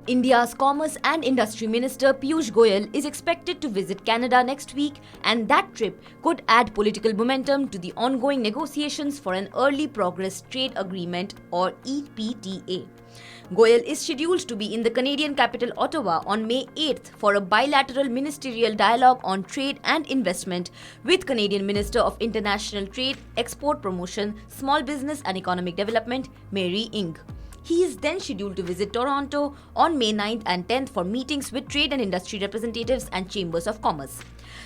India's Commerce and Industry Minister Piyush Goyal is expected to visit Canada next week, and that trip could add political momentum to the ongoing negotiations for an Early Progress Trade Agreement or EPTA. Goyal is scheduled to be in the Canadian capital Ottawa on May 8th for a bilateral ministerial dialogue on trade and investment with Canadian Minister of International Trade, Export Promotion, Small Business and Economic Development, Mary Ng. He is then scheduled to visit Toronto on May 9th and 10th for meetings with trade and industry representatives and chambers of commerce.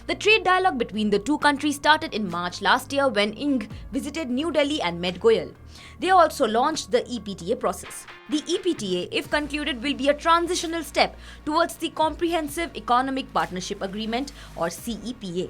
The trade dialogue between the two countries started in March last year when Ng visited New Delhi and met Goyal. They also launched the EPTA process. The EPTA, if concluded, will be a transitional step towards the Comprehensive Economic Partnership Agreement or CEPA.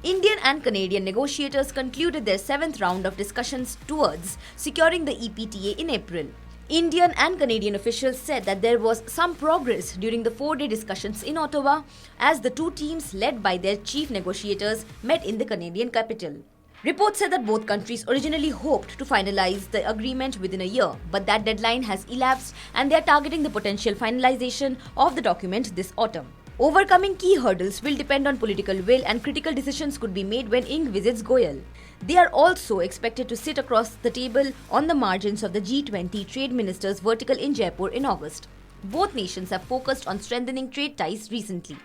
Indian and Canadian negotiators concluded their seventh round of discussions towards securing the EPTA in April. Indian and Canadian officials said that there was some progress during the four-day discussions in Ottawa as the two teams led by their chief negotiators met in the Canadian capital. Reports said that both countries originally hoped to finalize the agreement within a year, but that deadline has elapsed and they are targeting the potential finalization of the document this autumn. Overcoming key hurdles will depend on political will and critical decisions could be made when Ng visits Goyal. They are also expected to sit across the table on the margins of the G20 Trade Ministers Vertical in Jaipur in August. Both nations have focused on strengthening trade ties recently.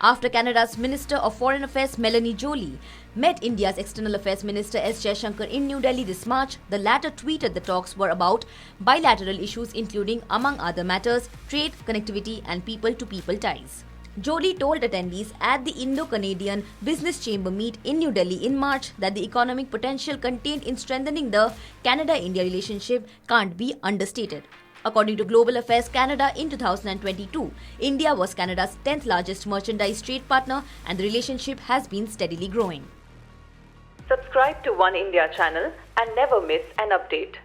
After Canada's Minister of Foreign Affairs Melanie Joly met India's External Affairs Minister S. Jaishankar in New Delhi this March, the latter tweeted the talks were about bilateral issues including, among other matters, trade, connectivity and people-to-people ties. Joly told attendees at the Indo-Canadian Business Chamber meet in New Delhi in March that the economic potential contained in strengthening the Canada-India relationship can't be understated. According to Global Affairs Canada in 2022, India was Canada's 10th largest merchandise trade partner and the relationship has been steadily growing. Subscribe to Oneindia channel and never miss an update.